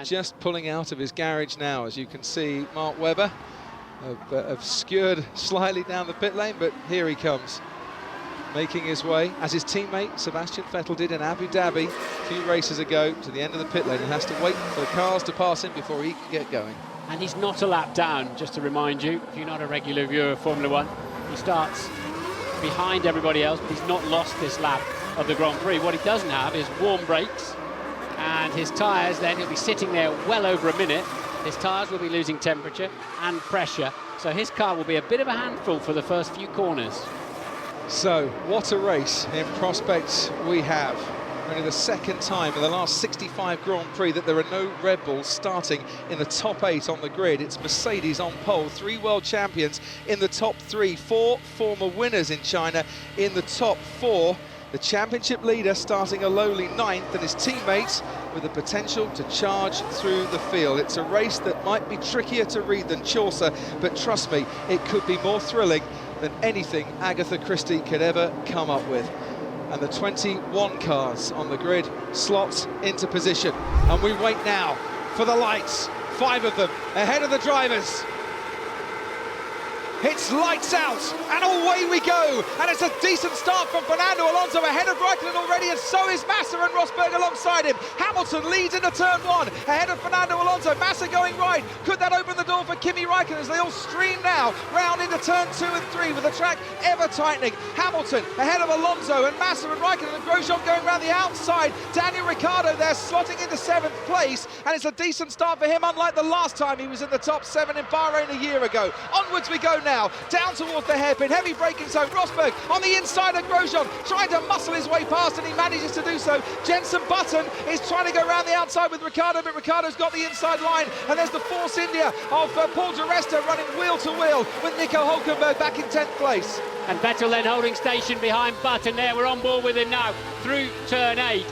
just pulling out of his garage now, as you can see. Mark Webber obscured slightly down the pit lane, but here he comes, making his way, as his teammate Sebastian Vettel did in Abu Dhabi a few races ago, to the end of the pit lane. He has to wait for the cars to pass him before he can get going. And he's not a lap down, just to remind you, if you're not a regular viewer of Formula One. He starts behind everybody else, but he's not lost this lap of the Grand Prix. What he doesn't have is warm brakes, and his tyres, then he'll be sitting there well over a minute. His tyres will be losing temperature and pressure, so his car will be a bit of a handful for the first few corners. So, what a race in prospect we have. Only the second time in the last 65 Grand Prix that there are no Red Bulls starting in the top 8 on the grid. It's Mercedes on pole, 3 world champions in the top 3, 4 former winners in China in the top 4. The championship leader starting a lowly 9th, and his teammates with the potential to charge through the field. It's a race that might be trickier to read than Chaucer, but trust me, it could be more thrilling than anything Agatha Christie could ever come up with. And the 21 cars on the grid slots into position, and we wait now for the lights. 5 of them ahead of the drivers. It's lights out, and away we go, and it's a decent start from Fernando Alonso ahead of Räikkönen already, and so is Massa and Rosberg alongside him. Hamilton leads into turn 1 ahead of Fernando Alonso. Massa going right. Could that open the door for Kimi Räikkönen as they all stream now round into turn 2 and 3 with the track ever tightening? Hamilton ahead of Alonso, and Massa and Räikkönen and Grosjean going around the outside. Daniel Ricciardo there slotting into 7th place, and it's a decent start for him, unlike the last time he was in the top 7 in Bahrain a year ago. Onwards we go now, down towards the hairpin, heavy braking zone. Rosberg on the inside of Grosjean, trying to muscle his way past, and he manages to do so. Jenson Button is trying to go around the outside with Ricciardo, but Ricciardo's got the inside line, and there's the Force India of Paul di Resta running wheel to wheel with Nico Hülkenberg back in 10th place. And Vettel then holding station behind Button there. We're on board with him now through turn 8.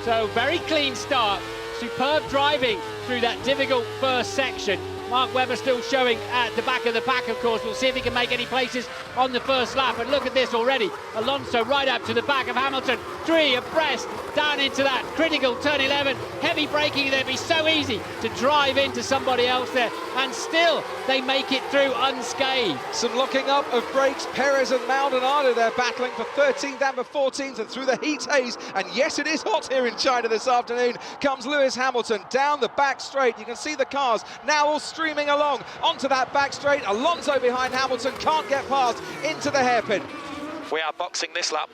So very clean start, superb driving through that difficult first section. Mark Webber still showing at the back of the pack, of course. We'll see if he can make any places on the first lap. And look at this already. Alonso right up to the back of Hamilton. 3 abreast, down into that critical turn 11. Heavy braking there. It'd be so easy to drive into somebody else there. And still, they make it through unscathed. Some locking up of brakes. Perez and Maldonado, they're battling for 13th and for 14th, and through the heat haze. And yes, it is hot here in China this afternoon. Comes Lewis Hamilton down the back straight. You can see the cars now all streaming along onto that back straight. Alonso behind Hamilton, can't get past into the hairpin. We are boxing this lap.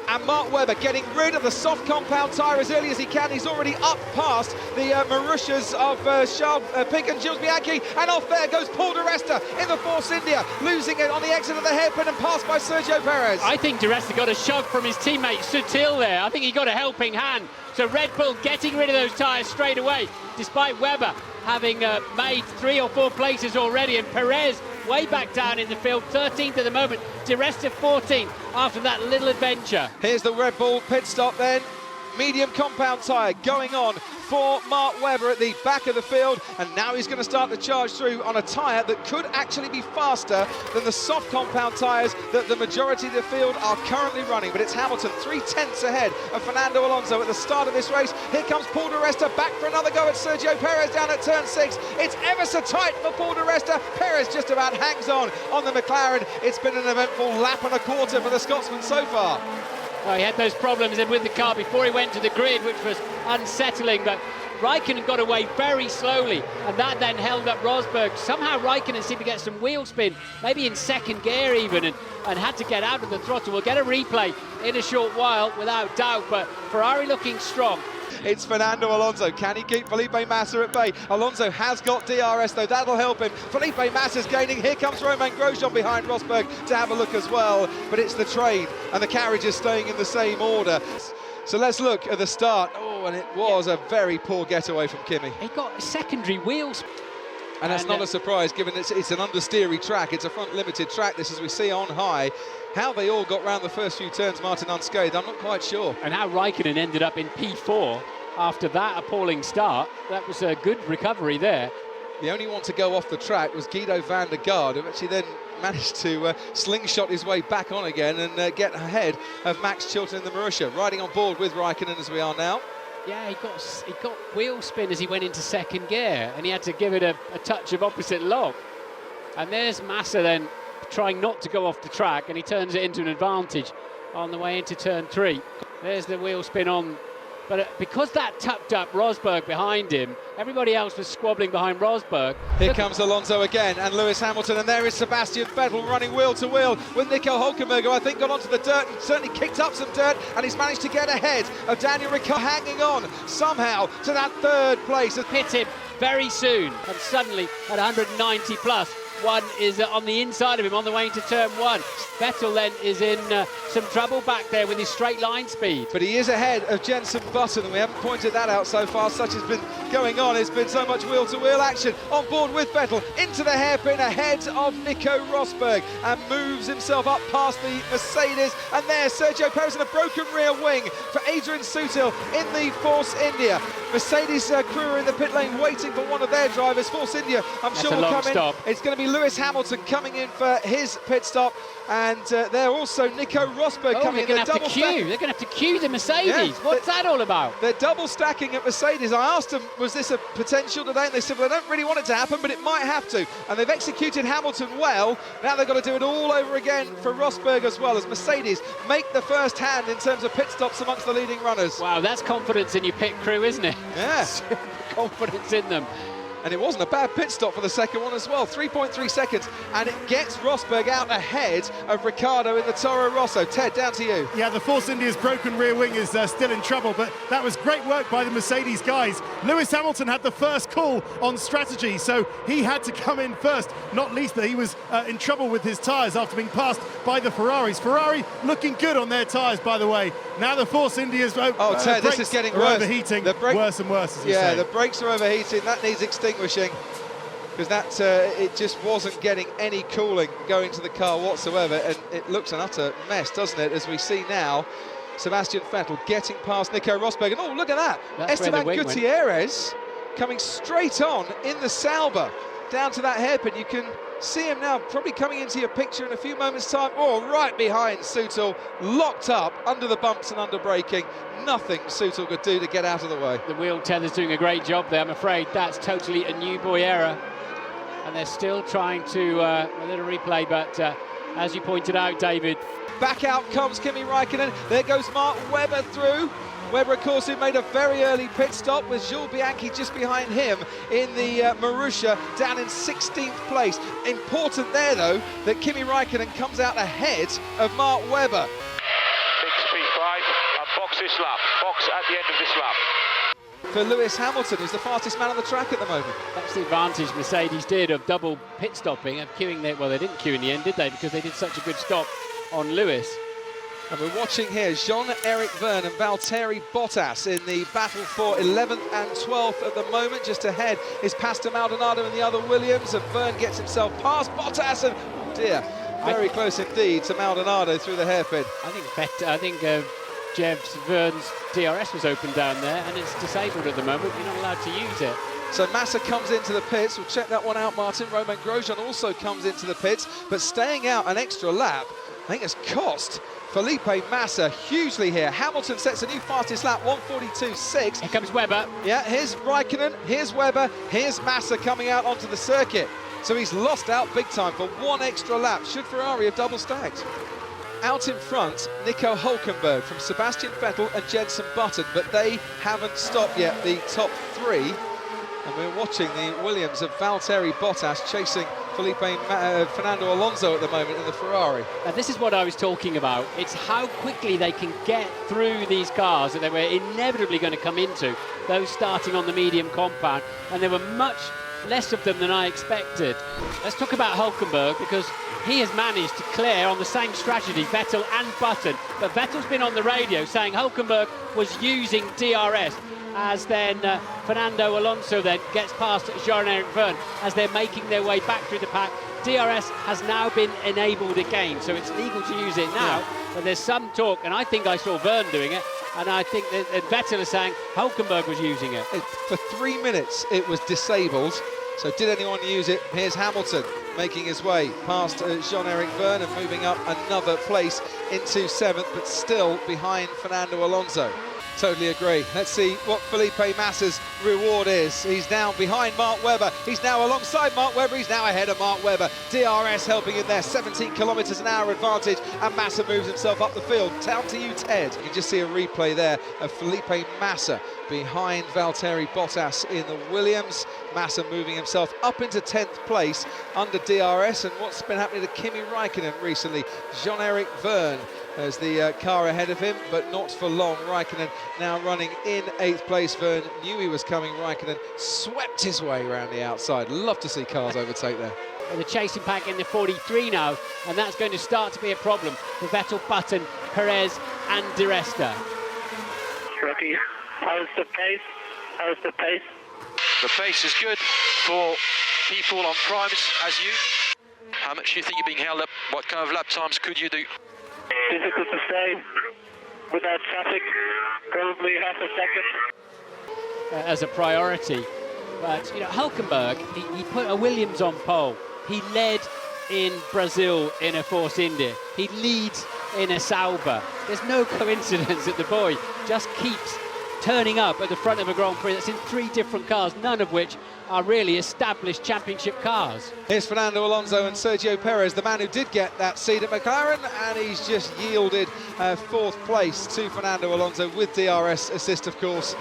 And Mark Webber getting rid of the soft compound tyre as early as he can. He's already up past the Marussias of Charles Pic and Gilles Bianchi, and off there goes Paul di Resta in the Force India, losing it on the exit of the hairpin and passed by Sergio Perez. I think di Resta got a shove from his teammate Sutil there. I think he got a helping hand. So Red Bull getting rid of those tyres straight away, despite Webber having made 3 or 4 places already, and Perez way back down in the field, 13th at the moment, di Resta 14th after that little adventure. Here's the Red Bull pit stop then. Medium compound tyre going on for Mark Webber at the back of the field, and now he's going to start to charge through on a tyre that could actually be faster than the soft compound tyres that the majority of the field are currently running. But it's Hamilton 3/10 ahead of Fernando Alonso at the start of this race. Here comes Paul di Resta back for another go at Sergio Perez down at turn 6. It's ever so tight for Paul di Resta. Perez just about hangs on the McLaren. It's been an eventful lap and a quarter for the Scotsman so far. Well, he had those problems with the car before he went to the grid, which was unsettling, but Räikkönen got away very slowly, and that then held up Rosberg. Somehow Räikkönen seemed to get some wheel spin, maybe in second gear even, and had to get out of the throttle. We'll get a replay in a short while, without doubt, but Ferrari looking strong. It's Fernando Alonso. Can he keep Felipe Massa at bay? Alonso has got DRS though, that'll help him. Felipe Massa's gaining. Here comes Romain Grosjean behind Rosberg to have a look as well. But it's the train and the carriage is staying in the same order. So let's look at the start. Oh, and it was a very poor getaway from Kimi. He got secondary wheels. And that's not a surprise, given it's an understeery track. It's a front-limited track, this as we see on high. How they all got round the first few turns, Martin, unscathed, I'm not quite sure. And how Räikkönen ended up in P4 after that appalling start. That was a good recovery there. The only one to go off the track was Guido van der Garde, who actually then managed to slingshot his way back on again and get ahead of Max Chilton in the Marussia. Riding on board with Räikkönen as we are now. Yeah, he got wheel spin as he went into second gear, and he had to give it a touch of opposite lock. And there's Massa then trying not to go off the track, and he turns it into an advantage on the way into turn 3. There's the wheel spin on. But because that tucked up Rosberg behind him, everybody else was squabbling behind Rosberg. Here comes Alonso again, and Lewis Hamilton, and there is Sebastian Vettel running wheel to wheel with Nico Hülkenberg, who I think got onto the dirt and certainly kicked up some dirt, and he's managed to get ahead of Daniel Ricciardo, hanging on somehow to that third place. Hit him very soon, and suddenly at 190 plus, one is on the inside of him on the way into turn 1. Vettel then is in some trouble back there with his straight line speed. But he is ahead of Jenson Button, and we haven't pointed that out so far. Such has been going on. It's been so much wheel-to-wheel action on board with Vettel into the hairpin ahead of Nico Rosberg, and moves himself up past the Mercedes. And there, Sergio Perez in a broken rear wing for Adrian Sutil in the Force India. Mercedes crew are in the pit lane waiting for one of their drivers. Force India, I'm sure, will come in. It's going to be Lewis Hamilton coming in for his pit stop, and there also Nico Rosberg coming in. They're going to have to queue the Mercedes. Yeah, what's that all about? They're double stacking at Mercedes. I asked them, was this a potential today? And they said, well, I don't really want it to happen, but it might have to. And they've executed Hamilton well. Now they've got to do it all over again for Rosberg as well, as Mercedes make the first hand in terms of pit stops amongst the leading runners. Wow, that's confidence in your pit crew, isn't it? Yeah. Confidence in them. And it wasn't a bad pit stop for the second one as well, 3.3 seconds, and it gets Rosberg out ahead of Ricciardo in the Toro Rosso. Ted, down to you. Yeah, the Force India's broken rear wing is still in trouble, but that was great work by the Mercedes guys. Lewis Hamilton had the first call on strategy, so he had to come in first, not least that he was in trouble with his tyres after being passed by the Ferraris. Ferrari looking good on their tyres, by the way. Now the Force India's Ted, this is getting worse. Overheating, worse and worse, as you say. Yeah, the brakes are overheating. That needs extinguishing, because that it just wasn't getting any cooling going to the car whatsoever, and it looks an utter mess, doesn't it, as we see now Sebastian Vettel getting past Nico Rosberg, and oh, look at that, Esteban Gutierrez coming straight on in the Sauber down to that hairpin. You can see him now probably coming into your picture in a few moments time. Oh, right behind Sutil, locked up under the bumps and under braking. Nothing Sutil could do to get out of the way. The wheel tether's doing a great job there. I'm afraid that's totally a new boy error, and they're still trying to a little replay, but as you pointed out, David, back out comes Kimi Räikkönen. There goes Mark Webber through. Webber, of course, who made a very early pit stop, with Jules Bianchi just behind him in the Marussia, down in 16th place. Important there, though, that Kimi Räikkönen comes out ahead of Mark Webber. Big speed 5, and box this lap, box at the end of this lap. For Lewis Hamilton, who's the fastest man on the track at the moment. That's the advantage Mercedes did of double pit stopping, of queuing there. Well, they didn't queue in the end, did they? Because they did such a good stop on Lewis. And we're watching here Jean-Eric Vergne and Valtteri Bottas in the battle for 11th and 12th at the moment. Just ahead is Pastor Maldonado and the other Williams, and Vergne gets himself past Bottas, and oh dear, very close indeed to Maldonado through the hairpin. I think Jev's Vergne's DRS was open down there, and it's disabled at the moment. You're not allowed to use it. So Massa comes into the pits. We'll check that one out, Martin. Romain Grosjean also comes into the pits, but staying out an extra lap, I think it's cost Felipe Massa hugely here. Hamilton sets a new fastest lap, 1:42.6. Here comes Webber. Yeah, here's Räikkönen, here's Webber, here's Massa coming out onto the circuit. So he's lost out big time for one extra lap. Should Ferrari have double stacked? Out in front, Nico Hülkenberg from Sebastian Vettel and Jenson Button, but they haven't stopped yet, the top three. And we're watching the Williams of Valtteri Bottas chasing Fernando Alonso at the moment in the Ferrari. And this is what I was talking about. It's how quickly they can get through these cars that they were inevitably going to come into, those starting on the medium compound, and there were much less of them than I expected. Let's talk about Hülkenberg, because he has managed to clear on the same strategy, Vettel and Button, but Vettel's been on the radio saying Hülkenberg was using DRS, as then Fernando Alonso then gets past Jean-Eric Vergne as they're making their way back through the pack. DRS has now been enabled again, so it's legal to use it now, but there's some talk, and I think I saw Vergne doing it, and I think that Vettel is saying Hülkenberg was using it. For 3 minutes it was disabled, so did anyone use it? Here's Hamilton making his way past Jean-Eric Vergne and moving up another place into 7th, but still behind Fernando Alonso. Totally agree. Let's see what Felipe Massa's reward is. He's now behind Mark Webber. He's now alongside Mark Webber. He's now ahead of Mark Webber. DRS helping in there, 17 kilometres an hour advantage, and Massa moves himself up the field. Down to you, Ted. You can just see a replay there of Felipe Massa behind Valtteri Bottas in the Williams. Massa moving himself up into 10th place under DRS, and what's been happening to Kimi Räikkönen recently? Jean-Eric Vergne as the car ahead of him, but not for long. Räikkönen now running in 8th place. Vergne knew he was coming. Räikkönen swept his way around the outside. Love to see cars overtake there. With a chasing pack in the 43 now, and that's going to start to be a problem for Vettel, Button, Perez and Di Resta. Rookie, how's the pace? How's the pace? The pace is good for people on primes as you. How much do you think you're being held up? What kind of lap times could you do? Difficult to say. Without traffic, probably half a second. As a priority. But, you know, Hulkenberg, he put a Williams on pole. He led in Brazil in a Force India. He leads in a Sauber. There's no coincidence that the boy just keeps turning up at the front of a Grand Prix that's in 3 different cars, none of which are really established championship cars. Here's Fernando Alonso and Sergio Perez, the man who did get that seat at McLaren, and he's just yielded 4th place to Fernando Alonso with DRS assist, of course.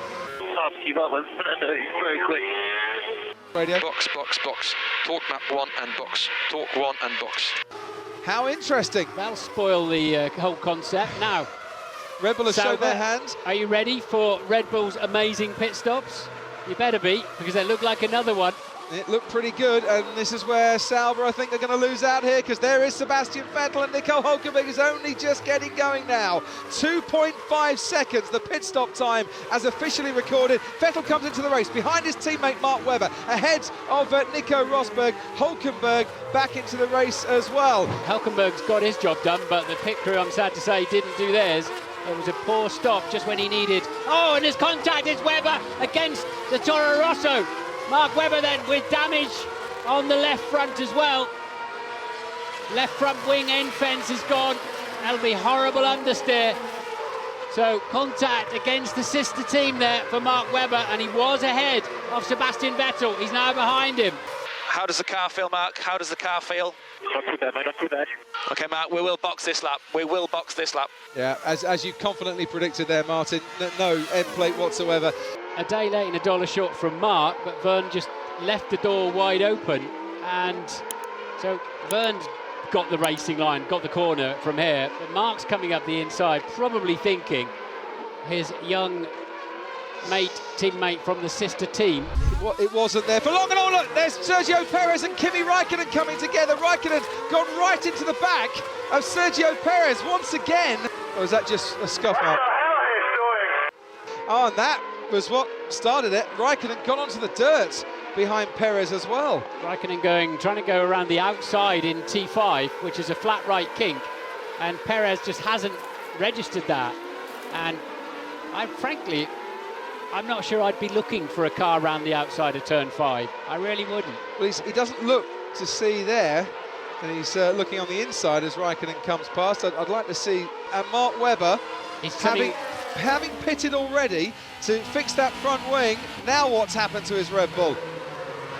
Keep up with Fernando, he's very quick. Radio. Box, box, box. Torque map 1 and box. Torque 1 and box. How interesting. That'll spoil the whole concept. Now, Red Bull has shown Sauber, their hand. Are you ready for Red Bull's amazing pit stops? You better be, because they look like another one. It looked pretty good, and this is where Sauber, I think, are going to lose out here, because there is Sebastian Vettel, and Nico Rosberg is only just getting going now. 2.5 seconds, the pit stop time, as officially recorded. Vettel comes into the race behind his teammate Mark Webber, ahead of Nico Rosberg. Hulkenberg back into the race as well. Hulkenberg's got his job done, but the pit crew, I'm sad to say, didn't do theirs. It was a poor stop just when he needed. Oh, and his contact is Webber against the Toro Rosso. Mark Webber then with damage on the left front as well. Left front wing end fence is gone. That'll be horrible understeer. So contact against the sister team there for Mark Webber, and he was ahead of Sebastian Vettel. He's now behind him. How does the car feel, Mark? How does the car feel? Not too bad, mate, not too bad. Okay, Mark, we will box this lap. We will box this lap. Yeah, as you confidently predicted there, Martin, no end plate whatsoever. A day late and $1 short from Mark, but Vergne just left the door wide open, and so Vergne's got the racing line, got the corner from here, but Mark's coming up the inside, probably thinking his young teammate from the sister team. It wasn't there for long, and oh look, there's Sergio Perez and Kimi Räikkönen coming together. Räikkönen gone right into the back of Sergio Perez once again. Or was that just a scuff mark? Oh, and that was what started it. Räikkönen got onto the dirt behind Perez as well. Räikkönen trying to go around the outside in T5, which is a flat right kink, and Perez just hasn't registered that. And I'm not sure I'd be looking for a car around the outside of turn 5. I really wouldn't. Well, he doesn't look to see there, and he's looking on the inside as Räikkönen comes past. I'd like to see Mark Webber having pitted already to fix that front wing. Now what's happened to his Red Bull?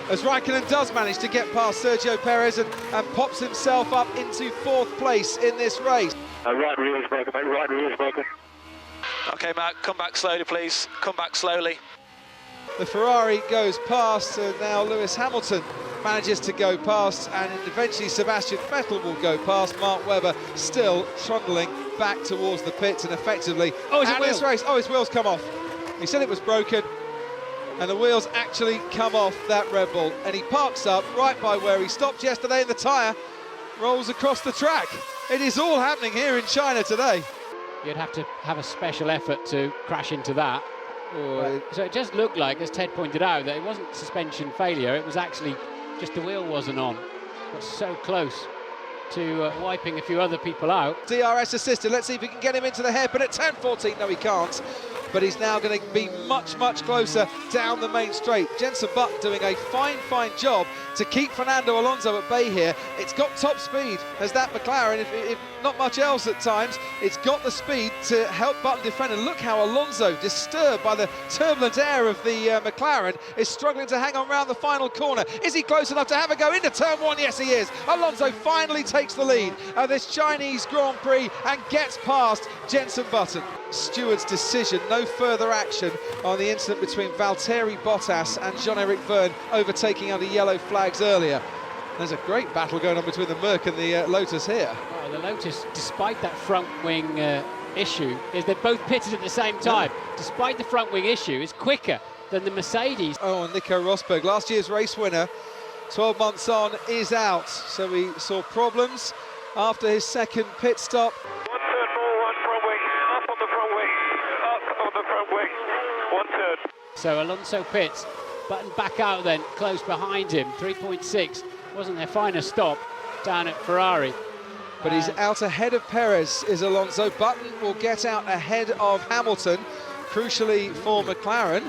As Räikkönen does manage to get past Sergio Perez and pops himself up into 4th place in this race. Right rear is broken, mate, right rear is broken. Okay, Mark, come back slowly, please. Come back slowly. The Ferrari goes past, and now Lewis Hamilton manages to go past, and eventually Sebastian Vettel will go past. Mark Webber still trundling back towards the pits, and effectively this race. Oh, his wheels come off. He said it was broken, and the wheels actually come off that Red Bull, and he parks up right by where he stopped yesterday, and the tyre rolls across the track. It is all happening here in China today. You'd have to have a special effort to crash into that. So it just looked like, as Ted pointed out, that it wasn't suspension failure, it was actually just the wheel wasn't on. Got so close to wiping a few other people out. DRS assisted, let's see if he can get him into the hairpin at turn 14. No, he can't. but he's now going to be much, much closer down the main straight. Jenson Button doing a fine job to keep Fernando Alonso at bay here. It's got top speed as that McLaren, if not much else at times. It's got the speed to help Button defend, and look how Alonso, disturbed by the turbulent air of the McLaren, is struggling to hang on round the final corner. Is he close enough to have a go into turn one? Yes, he is. Alonso finally takes the lead of this Chinese Grand Prix and gets past Jenson Button. Steward's decision, no further action on the incident between Valtteri Bottas and Jean-Eric Vergne, overtaking under yellow flags earlier. There's a great battle going on between the Merc and the Lotus here. Oh, the Lotus, despite that front wing issue, is they're both pitted at the same time. Yeah. Despite the front wing issue, it's quicker than the Mercedes. Oh, and Nico Rosberg, last year's race winner, 12 months on, is out. So we saw problems after his second pit stop. One turn more, one front wing, up on the front wing, up on the front wing, one turn. So Alonso pits, Button back out then, close behind him, 3.6. Wasn't their finest stop down at Ferrari. But he's out ahead of Perez, is Alonso. Button will get out ahead of Hamilton, crucially for McLaren.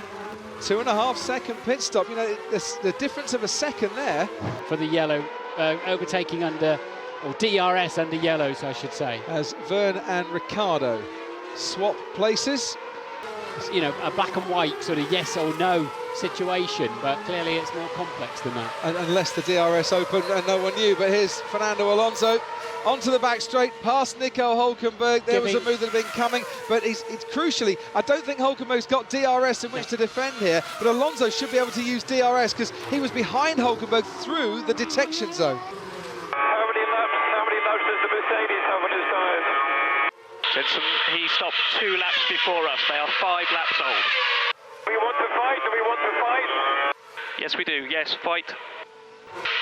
2.5 second pit stop. You know, the difference of a second there. For the yellow, overtaking under, or DRS under yellows, I should say. As Vergne and Ricciardo swap places. You know, a black and white sort of yes or no situation, but clearly it's more complex than that. Unless the DRS opened and no one knew. But here's Fernando Alonso onto the back straight, past Nico Hülkenberg. There was a move that had been coming, but it's crucially, I don't think Hülkenberg's got DRS in which to defend here, but Alonso should be able to use DRS because he was behind Hülkenberg through the detection zone. How many laps does the Mercedes have on his tyres? Jenson, he stopped 2 laps before us. They are 5 laps old. We want to fight. Do we want to fight? Yes, we do. Yes, fight.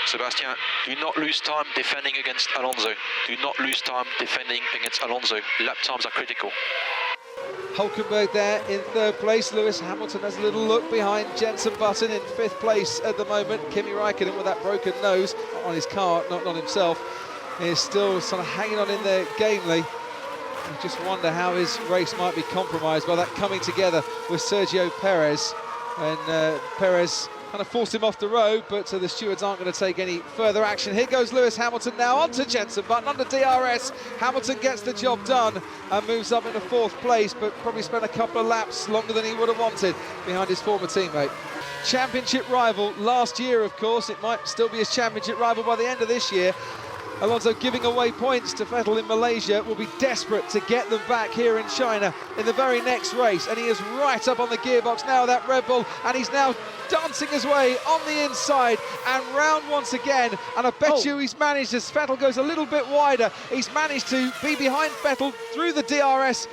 Sebastian, do not lose time defending against Alonso. Do not lose time defending against Alonso. Lap times are critical. Hülkenberg there in 3rd place. Lewis Hamilton has a little look behind Jenson Button in 5th place at the moment. Kimi Räikkönen with that broken nose on his car, not himself, is still sort of hanging on in there gamely. You just wonder how his race might be compromised by that coming together with Sergio Perez. And Perez kind of forced him off the road, but the stewards aren't going to take any further action. Here goes Lewis Hamilton now onto Jenson Button under DRS. Hamilton gets the job done and moves up into 4th place, but probably spent a couple of laps longer than he would have wanted behind his former teammate. Championship rival last year, of course. It might still be his championship rival by the end of this year. Alonso giving away points to Vettel in Malaysia, will be desperate to get them back here in China in the very next race, and he is right up on the gearbox now, that Red Bull, and he's now dancing his way on the inside and round once again, and I bet you he's managed, as Vettel goes a little bit wider, he's managed to be behind Vettel through the DRS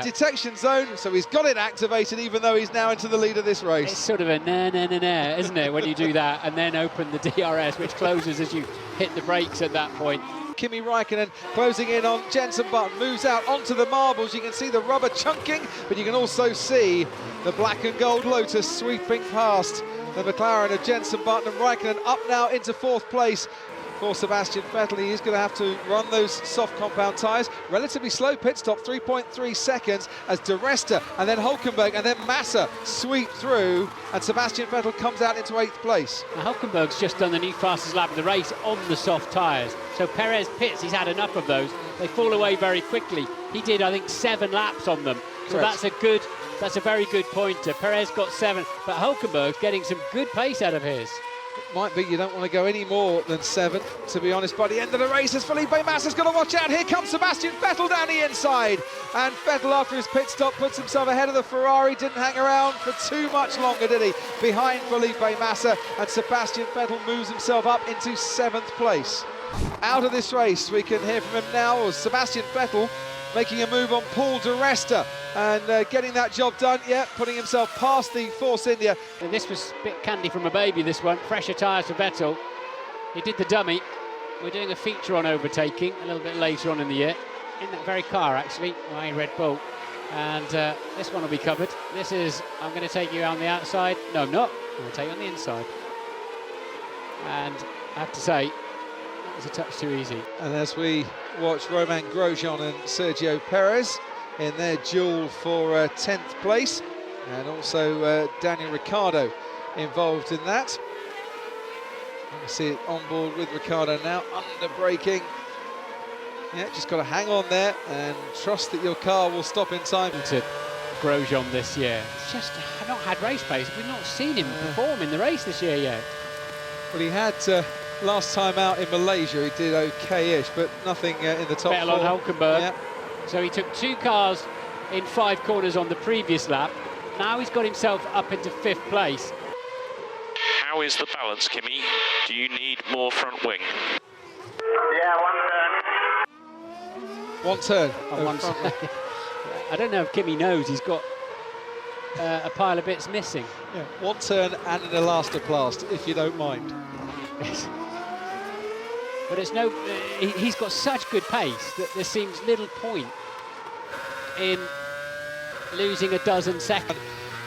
detection zone, so he's got it activated even though he's now into the lead of this race. It's sort of a na, isn't it, when you do that and then open the DRS, which closes as you hit the brakes at that point. Kimi Räikkönen closing in on Jenson Button, moves out onto the marbles. You can see the rubber chunking, but you can also see the black and gold Lotus sweeping past the McLaren of Jenson Button, and Räikkönen up now into 4th place. For Sebastian Vettel, he is going to have to run those soft compound tyres. Relatively slow pit stop, 3.3 seconds, as De Resta and then Hülkenberg and then Massa sweep through, and Sebastian Vettel comes out into 8th place. Now, Hülkenberg's just done the new fastest lap of the race on the soft tyres. So Perez pits, he's had enough of those. They fall away very quickly. He did, I think, 7 laps on them. So that's a very good pointer. Perez got 7, but Hülkenberg's getting some good pace out of his. It might be you don't want to go any more than 7, to be honest. By the end of the race, as Felipe Massa's got to watch out. Here comes Sebastian Vettel down the inside. And Vettel, after his pit stop, puts himself ahead of the Ferrari. Didn't hang around for too much longer, did he? Behind Felipe Massa. And Sebastian Vettel moves himself up into 7th place. Out of this race, we can hear from him now, as Sebastian Vettel making a move on Paul De Resta and getting that job done, putting himself past the Force India. And this was a bit candy from a baby, this one. Fresher tyres for Vettel. He did the dummy. We're doing a feature on overtaking a little bit later on in the year, in that very car actually, my Red Bull. And this one will be covered. This is, I'm going to take you on the outside. No, I'm not. I'm going to take you on the inside. And I have to say, that was a touch too easy. And as we watch Romain Grosjean and Sergio Perez in their duel for 10th place, and also Daniel Ricciardo involved in that. You can see it on board with Ricciardo now, under braking. Yeah, just got to hang on there and trust that your car will stop in time. To Grosjean this year, it's just not had race pace. We've not seen him perform in the race this year yet. Well, he had last time out in Malaysia, he did okay-ish, but nothing in the top Vettel four. on Hulkenberg. Yeah. So he took 2 cars in 5 corners on the previous lap. Now he's got himself up into 5th place. How is the balance, Kimi? Do you need more front wing? Yeah, One turn. On one side. I don't know if Kimi knows he's got a pile of bits missing. Yeah, one turn and an elastoplast, if you don't mind. But it's no. He's got such good pace that there seems little point in losing a dozen seconds.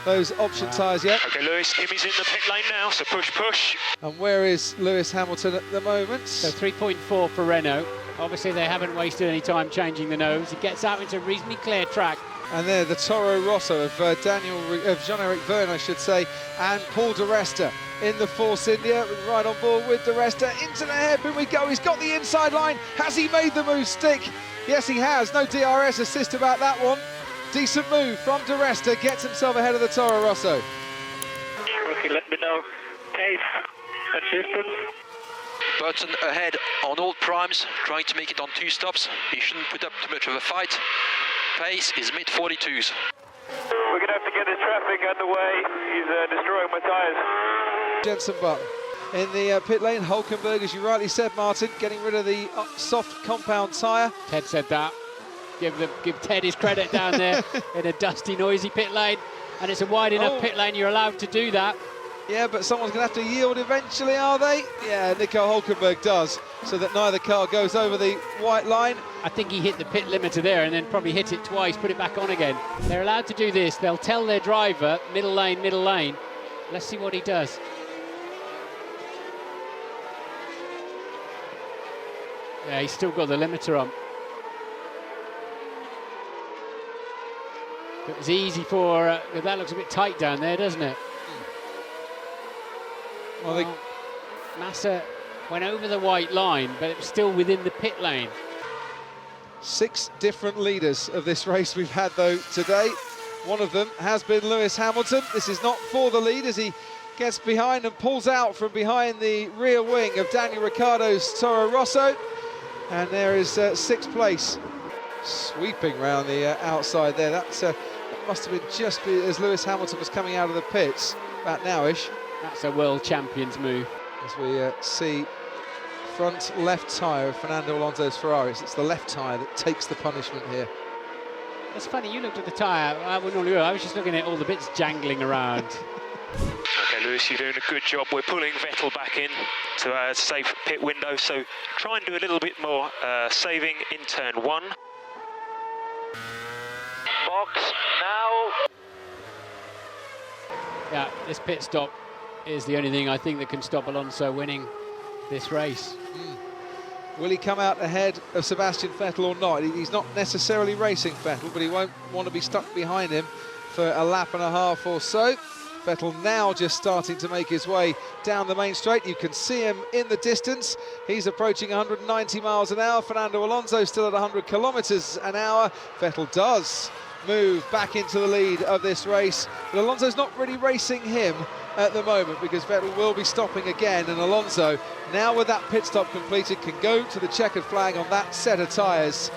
Those option tyres, yeah. Okay, Lewis, Kimi's in the pit lane now, so push, push. And where is Lewis Hamilton at the moment? So 3.4 for Renault. Obviously, they haven't wasted any time changing the nose. He gets out into a reasonably clear track. And there, the Toro Rosso of Jean-Eric Vergne, I should say, and Paul di Resta in the Force India, right on board with di Resta. Into the hairpin we go. He's got the inside line. Has he made the move stick? Yes, he has. No DRS assist about that one. Decent move from di Resta. Gets himself ahead of the Toro Rosso. Okay, let me know. Pace, assistance. Burton ahead on all primes, trying to make it on 2 stops. He shouldn't put up too much of a fight. Pace is mid-42s. We're going to have to get the traffic underway. He's destroying my tyres. Jenson Button in the pit lane. Hulkenberg, as you rightly said, Martin, getting rid of the soft compound tyre. Ted said that. Give Ted his credit down there in a dusty, noisy pit lane. And it's a wide enough pit lane, you're allowed to do that. Yeah, but someone's going to have to yield eventually, are they? Yeah, Nico Hulkenberg does, so that neither car goes over the white line. I think he hit the pit limiter there and then probably hit it twice, put it back on again. They're allowed to do this. They'll tell their driver, middle lane, middle lane. Let's see what he does. Yeah, he's still got the limiter on. It was easy for... that looks a bit tight down there, doesn't it? Well, Massa went over the white line, but it was still within the pit lane. 6 different leaders of this race we've had, though, today. One of them has been Lewis Hamilton. This is not for the lead as he gets behind and pulls out from behind the rear wing of Daniel Ricciardo's Toro Rosso. And there is 6th place, sweeping round the outside there. That must have been just as Lewis Hamilton was coming out of the pits, about now-ish. That's a world champion's move. As we see front left tyre of Fernando Alonso's Ferrari. It's the left tyre that takes the punishment here. It's funny, you looked at the tyre. I was just looking at all the bits jangling around. Okay, Lewis, you're doing a good job. We're pulling Vettel back in to a safe pit window, so try and do a little bit more saving in turn 1. Box now. Yeah, this pit stop is the only thing I think that can stop Alonso winning this race. Will he come out ahead of Sebastian Vettel or not? He's not necessarily racing Vettel, but he won't want to be stuck behind him for a lap and a half or so. Vettel now just starting to make his way down the main straight. You can see him in the distance. He's approaching 190 miles an hour. Fernando Alonso still at 100 kilometers an hour. Vettel does move back into the lead of this race, but Alonso's not really racing him at the moment because Vettel will be stopping again, and Alonso, now with that pit stop completed, can go to the checkered flag on that set of tyres.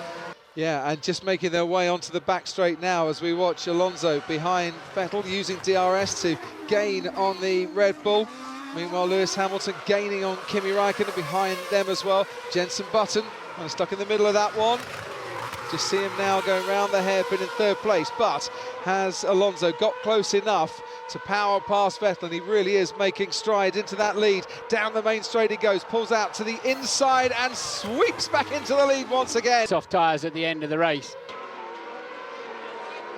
Yeah, and just making their way onto the back straight now as we watch Alonso behind Vettel using DRS to gain on the Red Bull. Meanwhile, Lewis Hamilton gaining on Kimi Räikkönen behind them as well. Jenson Button stuck in the middle of that one. Just see him now going round the hairpin in 3rd place, but has Alonso got close enough to power past Vettel, and he really is making stride into that lead. Down the main straight he goes, pulls out to the inside and sweeps back into the lead once again. Soft tyres at the end of the race.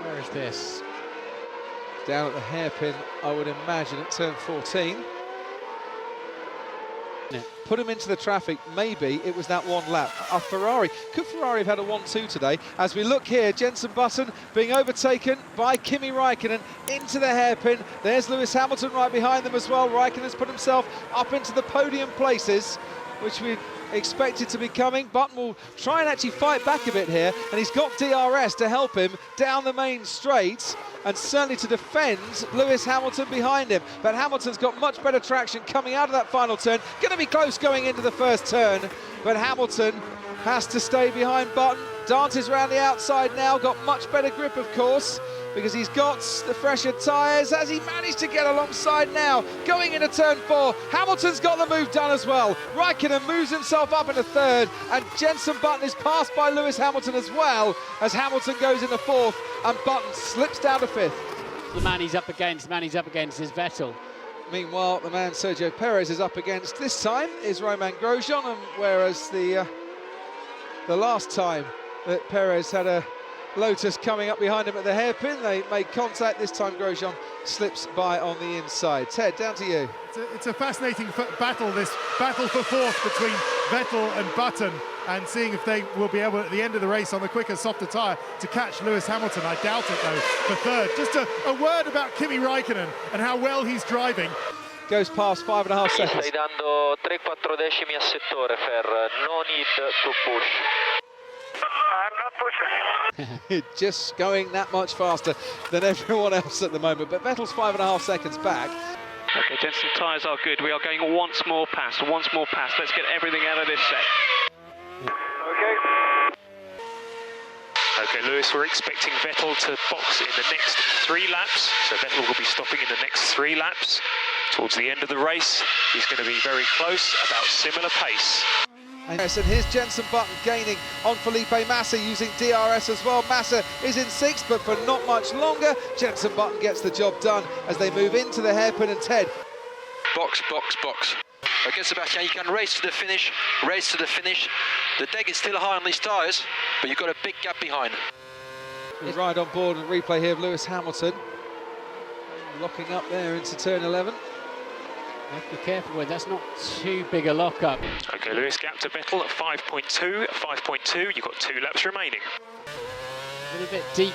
Where is this? Down at the hairpin, I would imagine, at turn 14. put him into the traffic. Maybe it was that one lap. A Ferrari, could Ferrari have had a 1-2 today? As we look here, Jenson Button being overtaken by Kimi Räikkönen into the hairpin. There's Lewis Hamilton right behind them as well. Räikkönen's put himself up into the podium places, which we expected to be coming. Button will try and actually fight back a bit here, and he's got DRS to help him down the main straight, and certainly to defend Lewis Hamilton behind him. But Hamilton's got much better traction coming out of that final turn. Going to be close going into the first turn, but Hamilton has to stay behind Button. Dances around the outside now, got much better grip, of course, because he's got the fresher tyres. Has he managed to get alongside now? Going into turn 4, Hamilton's got the move done as well. Räikkönen moves himself up into third, and Jenson Button is passed by Lewis Hamilton as well, as Hamilton goes into fourth, and Button slips down to fifth. The man he's up against is Vettel. Meanwhile, the man Sergio Perez is up against this time is Romain Grosjean, and whereas the last time that Perez had a Lotus coming up behind him at the hairpin, they made contact. This time Grosjean slips by on the inside. Ted, down to you. It's a fascinating battle, this battle for fourth between Vettel and Button, and seeing if they will be able at the end of the race on the quicker, softer tyre to catch Lewis Hamilton. I doubt it though for third. Just a word about Kimi Räikkönen and how well he's driving. Goes past 5.5 seconds. Stai dando 3-4 decimi a settore, Fer, no need to push. I'm not pushing. Just going that much faster than everyone else at the moment, but Vettel's 5.5 seconds back. Okay, Jenson, tyres are good. We are going once more past. Let's get everything out of this set. Okay, Lewis, we're expecting Vettel to box in the next 3 laps. So Vettel will be stopping in the next 3 laps. Towards the end of the race, he's going to be very close, about similar pace. And here's Jenson Button gaining on Felipe Massa using DRS as well. Massa is in 6th, but for not much longer. Jenson Button gets the job done as they move into the hairpin, and Ted. Box. Okay, Sebastian, you can race to the finish. The deck is still high on these tyres, but you've got a big gap behind. We ride on board and replay here of Lewis Hamilton. Locking up there into turn 11. Be careful with, that's not too big a lock-up. Okay, Lewis gap to Vettel at 5.2. 5.2, you've got 2 laps remaining. A little bit deep.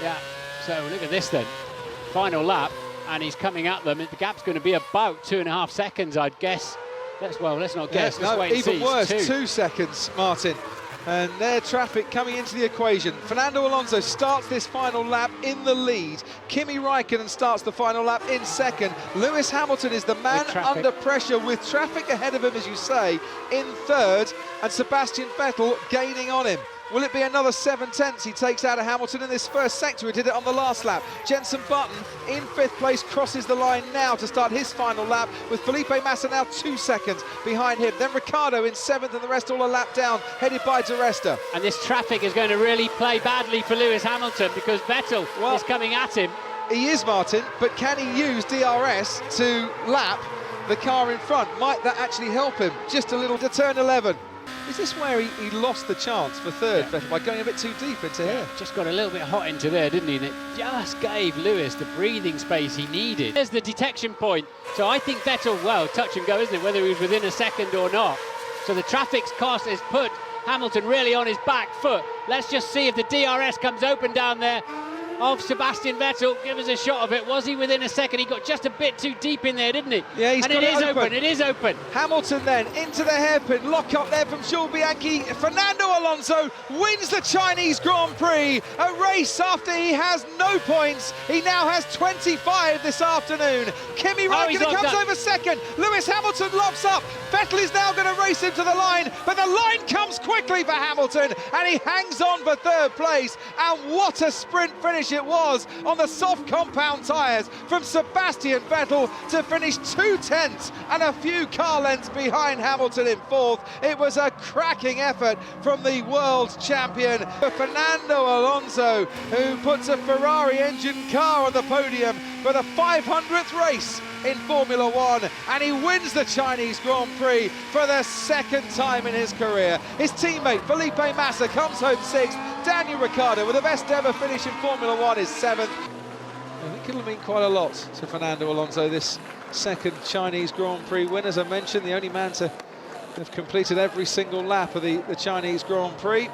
Yeah, so look at this then. Final lap, and he's coming at them. The gap's going to be about 2.5 seconds, I'd guess. Let's not guess, let's wait and see. Even worse, 2 seconds, Martin. And their traffic coming into the equation. Fernando Alonso starts this final lap in the lead. Kimi Räikkönen starts the final lap in 2nd. Lewis Hamilton is the man under pressure with traffic ahead of him, as you say, in 3rd. And Sebastian Vettel gaining on him. Will it be another 7/10 he takes out of Hamilton in this first sector? He did it on the last lap. Jenson Button in 5th place crosses the line now to start his final lap, with Felipe Massa now 2 seconds behind him. Then Ricciardo in 7th, and the rest all a lap down, headed by Di Resta. And this traffic is going to really play badly for Lewis Hamilton, because Vettel is coming at him. He is, Martin, but can he use DRS to lap the car in front? Might that actually help him just a little to turn 11? Is this where he lost the chance for third, Vettel, by going a bit too deep into here? Just got a little bit hot into there, didn't he? And it just gave Lewis the breathing space he needed. There's the detection point. So I think Vettel, well, touch and go, isn't it? Whether he was within a second or not. So the traffic's cost has put Hamilton really on his back foot. Let's just see if the DRS comes open down there of Sebastian Vettel. Give us a shot of it. Was he within a second? He got just a bit too deep in there, didn't he? Yeah, he's and got it is open. Hamilton then into the hairpin. Lock up there from Jules Bianchi. Fernando Alonso wins the Chinese Grand Prix. A race after he has no points. He now has 25 this afternoon. Kimi Räikkönen comes over 2nd. Lewis Hamilton locks up. Vettel is now going to race him to the line, but the line comes quickly for Hamilton, and he hangs on for 3rd place. And what a sprint finish it was on the soft compound tyres from Sebastian Vettel to finish 2/10 and a few car lengths behind Hamilton in 4th. It was a cracking effort from the world champion Fernando Alonso, who puts a Ferrari engine car on the podium for the 500th race in Formula One, and he wins the Chinese Grand Prix for the 2nd time in his career. His teammate Felipe Massa comes home 6th. Daniel Ricciardo, with the best ever finish in Formula One, is 7th. think it'll mean quite a lot to Fernando Alonso, this second Chinese Grand Prix win. As I mentioned, the only man to have completed every single lap of the Chinese Grand Prix.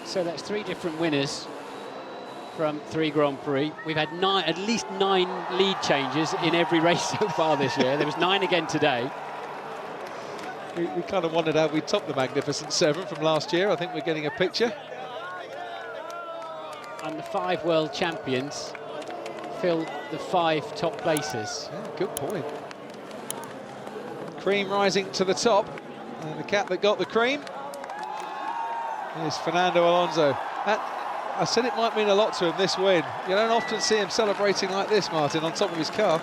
So that's 3 different winners from 3 Grand Prix. We've had at least 9 lead changes in every race so far this year. There was 9 again today. We kind of wondered how we topped the Magnificent 7 from last year. I think we're getting a picture. And the 5 world champions fill the 5 top places. Yeah, good point. Cream rising to the top. And the cat that got the cream is Fernando Alonso. I said it might mean a lot to him, this win. You don't often see him celebrating like this, Martin, on top of his car.